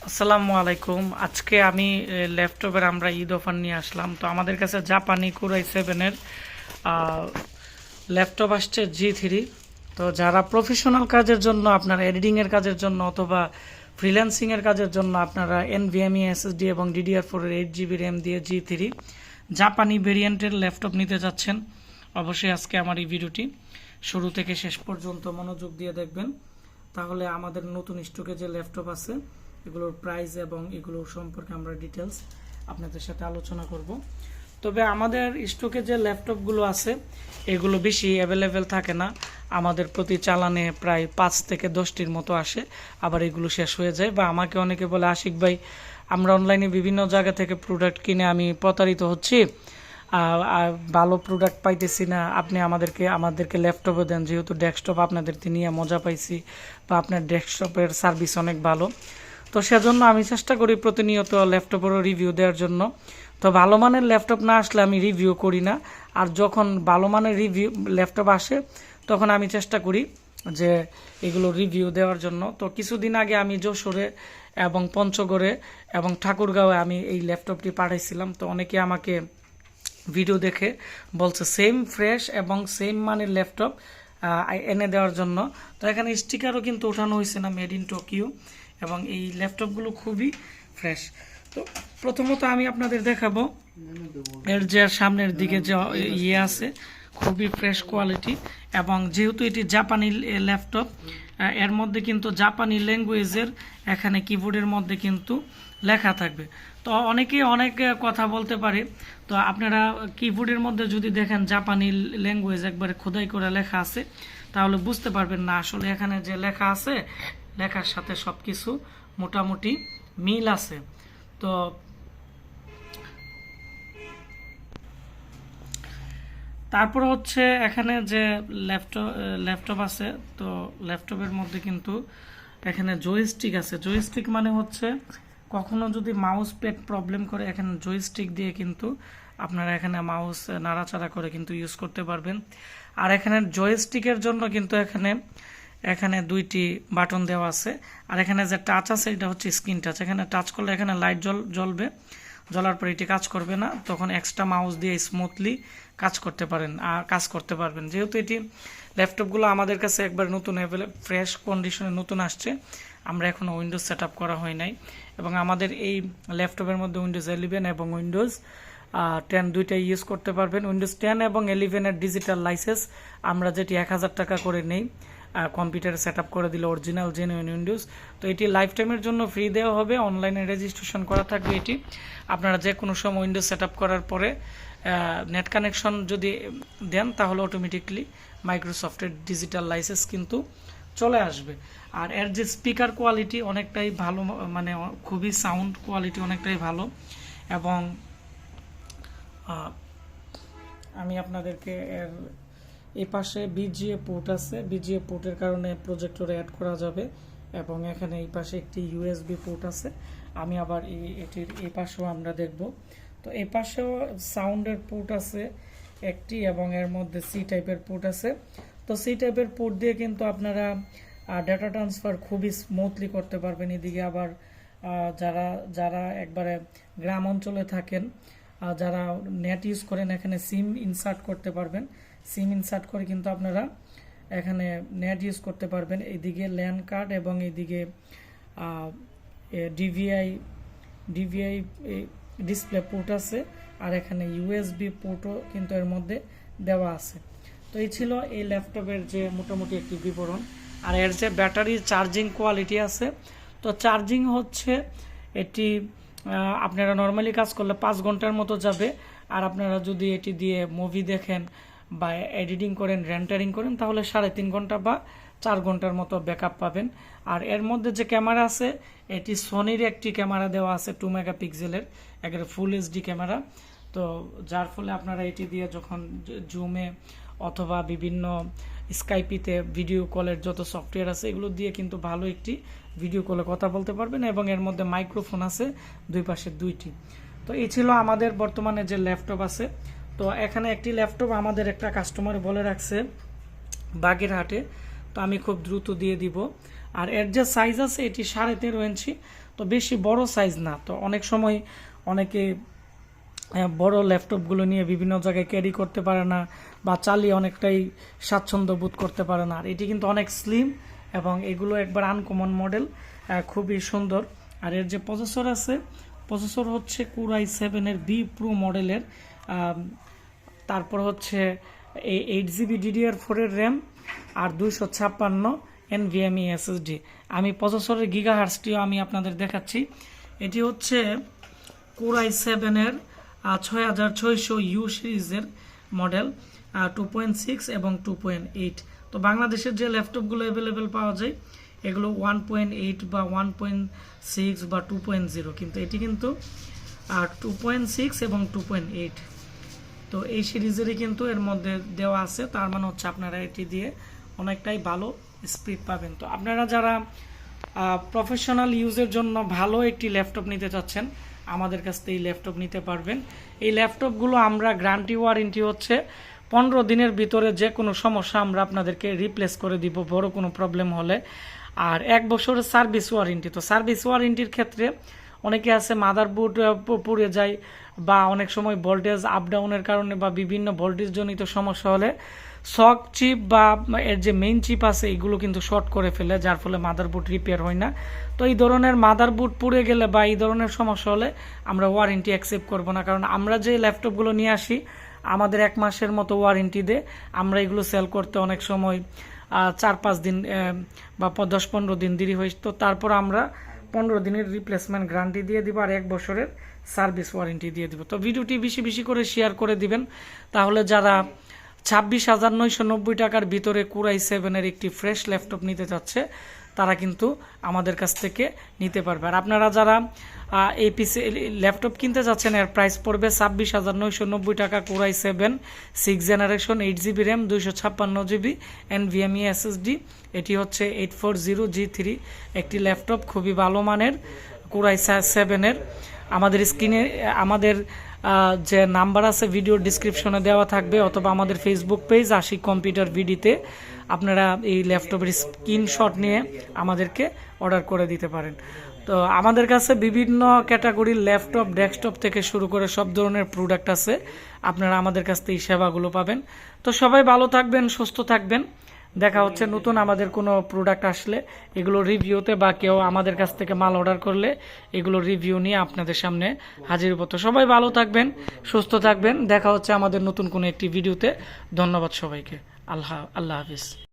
আসসালামু আলাইকুম। আজকে আমি ল্যাপটপের আমরা ঈদ অফার নিয়ে আসলাম। তো আমাদের কাছে জাপানি কুরাই 7-এর ল্যাপটপ আসছে G3। তো যারা প্রফেশনাল কাজের জন্য, আপনারা এডিটিংয়ের কাজের জন্য অথবা ফ্রিল্যান্সিংয়ের কাজের জন্য আপনারা NVMe SSD এবং DDR4 এর 8GB র্যাম দিয়ে G3 জাপানি ভেরিয়েন্টের ল্যাপটপ নিতে যাচ্ছেন, অবশ্যই আজকে আমার এই ভিডিওটি শুরু থেকে শেষ পর্যন্ত মনোযোগ দিয়ে দেখবেন। তাহলে আমাদের নতুন স্টকে যে ল্যাপটপ আছে এগুলোর প্রাইস এবং এগুলোর সম্পর্কে আমরা ডিটেলস আপনাদের সাথে আলোচনা করব। তবে আমাদের স্টকে যে ল্যাপটপগুলো আছে এগুলো বেশি অ্যাভেলেবেল থাকে না। আমাদের প্রতি চালানে প্রায় 5 থেকে 10টির মতো আসে, আবার এগুলো শেষ হয়ে যায়। বা আমাকে অনেকে বলে, আশিক ভাই, আমরা অনলাইনে বিভিন্ন জায়গা থেকে প্রোডাক্ট কিনে আমি প্রতারিত হচ্ছি, ভালো প্রোডাক্ট পাইতেছি না, আপনি আমাদেরকে ল্যাপটপে দেন, যেহেতু ডেস্কটপ আপনাদেরকে নিয়ে মজা পাইছি বা আপনার ডেস্কটপের সার্ভিস অনেক ভালো। তো সেজন্য আমি চেষ্টা করি প্রতিনিয়ত ল্যাপটপেরও রিভিউ দেওয়ার জন্য। তো ভালো মানের ল্যাপটপ না আসলে আমি রিভিউ করি না, আর যখন ভালো মানের ল্যাপটপ আসে তখন আমি চেষ্টা করি যে এগুলো রিভিউ দেওয়ার জন্য। তো কিছুদিন আগে আমি যশোরে এবং পঞ্চগড়ে এবং ঠাকুরগাঁওয়ে আমি এই ল্যাপটপটি পাঠাইছিলাম। তো অনেকে আমাকে ভিডিও দেখে বলছে সেম ফ্রেশ এবং সেম মানের ল্যাপটপ এনে দেওয়ার জন্য। তো এখানে স্টিকারও কিন্তু ওঠানো হয়েছে না, মেড ইন টোকিও, এবং এই ল্যাপটপগুলো খুবই ফ্রেশ। তো প্রথমত আমি আপনাদের দেখাবো এর যে সামনের দিকে যে ইয়ে আছে, খুবই ফ্রেশ কোয়ালিটি। এবং যেহেতু এটি জাপানি ল্যাপটপ, এর মধ্যে কিন্তু জাপানি ল্যাঙ্গুয়েজের এখানে কিবোর্ডের মধ্যে কিন্তু লেখা থাকবে। তো অনেকেই অনেক কথা বলতে পারে, তো আপনারা কিবোর্ডের মধ্যে যদি দেখেন জাপানি ল্যাঙ্গুয়েজ একবারে খোদাই করে লেখা আছে, তাহলে বুঝতে পারবেন না আসলে এখানে যে লেখা আছে লেখার সাথে সব কিছু মোটামুটি মিল আছে। তো তারপর হচ্ছে এখানে যে ল্যাপটপ আছে, তো ল্যাপটপের মধ্যে কিন্তু এখানে জয়স্টিক আছে। জয়স্টিক মানে হচ্ছে কখনো যদি মাউস প্যাড প্রবলেম করে, এখানে জয়স্টিক দিয়ে কিন্তু আপনারা এখানে মাউস নাড়াচাড়া করে কিন্তু ইউজ করতে পারবেন। আর এখানে জয়স্টিকের জন্য কিন্তু এখানে 2টি বাটন দেওয়া আছে। আর এখানে যে টাচ আছে এটা হচ্ছে স্ক্রিন টাচ। এখানে টাচ করলে এখানে লাইট জ্বলবে, জ্বলার পর এটি কাজ করবে না, তখন এক্সট্রা মাউস দিয়ে স্মুথলি কাজ করতে পারবেন। যেহেতু এটি ল্যাপটপগুলো আমাদের কাছে একবার নতুন ফ্রেশ কন্ডিশনে নতুন আসছে, আমরা এখনও উইন্ডোজ সেট আপ করা হয় নাই, এবং আমাদের এই ল্যাপটপের মধ্যে উইন্ডোজ 11 এবং উইন্ডোজ 10 দুইটাই ইউজ করতে পারবেন। উইন্ডোজ 10 এবং 11-এর ডিজিটাল লাইসেন্স আমরা যেটি 1000 টাকা করে নেই, কম্পিউটারে সেট আপ করে দিলে অরিজিনাল জেনুইন উইন্ডোজ। তো এটি লাইফ টাইমের জন্য ফ্রি দেওয়া হবে, অনলাইনে রেজিস্ট্রেশন করা থাকবে। এটি আপনারা যে কোনো সময় উইন্ডোজ সেট আপ করার পরে নেট কানেকশন যদি দেন তাহলে অটোমেটিকলি মাইক্রোসফটের ডিজিটাল লাইসেন্স কিন্তু চলে আসবে। আর এর যে স্পিকার কোয়ালিটি অনেকটাই ভালো, মানে খুবই সাউন্ড কোয়ালিটি অনেকটাই ভালো। এবং আমি আপনাদেরকে এর এই পাশে বিজিএ পোর্ট আছে, বিজিএ পোর্টের কারণে প্রজেক্টরে অ্যাড করা যাবে। এবং এখানে এই পাশে একটি ইউএসবি পোর্ট আছে। আমি আবার এটির এই পাশেও আমরা দেখব। তো এই পাশেও সাউন্ডের পোর্ট আছে একটি, এবং এর মধ্যে সি টাইপের পোর্ট আছে। তো সি টাইপের পোর্ট দিয়ে কিন্তু আপনারা ডাটা ট্রান্সফার খুবই স্মুথলি করতে পারবেন। এদিকে আবার যারা যারা একবারে গ্রাম অঞ্চলে থাকেন, যারা নেট ইউজ করেন, এখানে সিম ইনসার্ট করতে পারবেন। সিম ইনসার্ট করে কিন্তু আপনারা এখানে নেট ইউজ করতে পারবেন। এইদিকে ল্যান কার্ড এবং এইদিকে ডিভিআই ডিসপ্লে পোর্ট আছে, আর এখানে ইউএসবি পোর্টও কিন্তু এর মধ্যে দেওয়া আছে। তো এই ছিল এই ল্যাপটপের যে মোটামুটি একটি বিবরণ। আর এর যে ব্যাটারি চার্জিং কোয়ালিটি আছে, তো চার্জিং হচ্ছে এটি আপনারা নর্মালি কাজ করলে 5 ঘন্টার মতো যাবে। আর আপনারা যদি এটি দিয়ে মুভি দেখেন বা এডিটিং করেন, রেন্টারিং করেন, তাহলে 3.5 ঘন্টা বা 4 ঘন্টার মতো ব্যাকআপ পাবেন। আর এর মধ্যে যে ক্যামেরা আছে, এটি সোনির একটি ক্যামেরা দেওয়া আছে 2 মেগাপিক্সেলের, একেবারে ফুল এইচডি ক্যামেরা। তো যার ফলে আপনারা এটি দিয়ে যখন জুমে অথবা বিভিন্ন স্কাইপিতে ভিডিও কলের যত সফটওয়্যার আছে এগুলো দিয়ে কিন্তু ভালো একটি ভিডিও কলে কথা বলতে পারবেন। এবং এর মধ্যে মাইক্রোফোন আছে 2 পাশে 2টি। তো এই ছিল আমাদের বর্তমানে যে ল্যাপটপ আছে। তো এখানে একটি ল্যাপটপ আমাদের একটা কাস্টমার বলে রাখছে বাগেরহাটে, তো আমি খুব দ্রুত দিয়ে দিব। আর এর যে সাইজ আছে এটি 13.5 ইঞ্চি। তো বেশি বড় সাইজ না। তো অনেক সময় অনেকে বড় ল্যাপটপগুলো নিয়ে বিভিন্ন জায়গায় ক্যারি করতে পারে না বা চালিয়ে অনেকটাই স্বাচ্ছন্দ্য বোধ করতে পারে না। আর এটি কিন্তু অনেক স্লিম এবং এগুলো একবার আনকমন মডেল, খুবই সুন্দর। আর এর যে প্রসেসর আছে, প্রসেসর হচ্ছে Core i7-এর বি প্রো মডেলের, তারপর হচ্ছে এই 8GB DDR4-এর র্যাম আর 256 NVMe SSD। আমি প্রসেসরের গিগাহার্টসটিও আমি আপনাদের দেখাচ্ছি। এটি হচ্ছে Core i7-এর 6600U সিরিজের মডেল, 2.6 এবং 2.8। তো বাংলাদেশের যে ল্যাপটপগুলো অ্যাভেলেবেল পাওয়া যায় এগুলো 1.8 বা 1.6 বা 2.0, কিন্তু এটি কিন্তু 2.6 এবং 2.8। তো এই সিরিজেরই কিন্তু এর মধ্যে দেওয়া আছে, তার মানে হচ্ছে আপনারা এটি দিয়ে অনেকটাই ভালো স্পিড পাবেন। তো আপনারা যারা প্রফেশনাল ইউজের জন্য ভালো একটি ল্যাপটপ নিতে চাচ্ছেন, আমাদের কাছ থেকে এই ল্যাপটপ নিতে পারবেন। এই ল্যাপটপগুলো আমরা গ্যারান্টি ওয়ারেন্টি হচ্ছে 15 দিনের ভিতরে যে কোনো সমস্যা আমরা আপনাদেরকে রিপ্লেস করে দিব বড় কোনো প্রবলেম হলে। আর 1 বছরের সার্ভিস ওয়ারেন্টি। তো সার্ভিস ওয়ারেন্টির ক্ষেত্রে অনেকে আছে মাদারবোর্ড পুড়ে যায় বা অনেক সময় ভোল্টেজ আপ ডাউনের কারণে বা বিভিন্ন ভোল্টেজ জনিত সমস্যা হলে সক চিপ বা এর যে মেইন চিপ আছে এগুলো কিন্তু শর্ট করে ফেলে, যার ফলে মাদারবোর্ড রিপেয়ার হয় না। তো এই ধরনের মাদারবোর্ড পুড়ে গেলে বা এই ধরনের সমস্যা হলে আমরা ওয়ারেন্টি অ্যাকসেপ্ট করব না, কারণ আমরা যে ল্যাপটপগুলো নিয়ে আসি আমাদের 1 মাসের মতো ওয়ারেন্টি দিয়ে আমরা এগুলো সেল করতে অনেক সময় 4-5 দিন বা 10-15 দিন দেরি হয়। তো তারপর আমরা 15 দিনের রিপ্লেসমেন্ট গ্যারান্টি দিয়ে দিব আর 1 বছরের সার্ভিস ওয়ারেন্টি দিয়ে দিব। তো ভিডিওটি বেশি বেশি করে শেয়ার করে দিবেন, তাহলে যারা 26,990 টাকার ভিতরে Core i7-এর একটি ফ্রেশ ল্যাপটপ নিতে চাচ্ছে তারা কিন্তু আমাদের কাছ থেকে নিতে পারবে। আর আপনারা যারা এই পিসি ল্যাপটপ কিনতে যাচ্ছেন এর প্রাইস পড়বে 26,990 টাকা। Core i7 6th generation, 8GB RAM, 256GB NVMe SSD। এটি হচ্ছে 840G3 একটি ল্যাপটপ, খুবই ভালো মানের Core i7-এর। আমাদের স্ক্রিনে আমাদের যে নাম্বার আছে ভিডিওর ডিসক্রিপশনে দেওয়া থাকবে, অথবা আমাদের ফেসবুক পেজ আশিক কম্পিউটার ভিডিতে আপনারা এই ল্যাপটপের স্ক্রিনশট নিয়ে আমাদেরকে অর্ডার করে দিতে পারেন। তো আমাদের কাছে বিভিন্ন ক্যাটাগরির ল্যাপটপ, ডেস্কটপ থেকে শুরু করে সব ধরনের প্রোডাক্ট আছে, আপনারা আমাদের কাছ থেকে এই সেবাগুলো পাবেন। তো সবাই ভালো থাকবেন, সুস্থ থাকবেন। দেখা হচ্ছে নতুন আমাদের কোনো প্রোডাক্ট আসলে এগুলো রিভিউতে, বা কেউ আমাদের কাছ থেকে মাল অর্ডার করলে এগুলো রিভিউ নিয়ে আপনাদের সামনে হাজির হবো। তো সবাই ভালো থাকবেন, সুস্থ থাকবেন। দেখা হচ্ছে আমাদের নতুন কোনো একটি ভিডিওতে। ধন্যবাদ সবাইকে। আল্লাহ হাফিজ।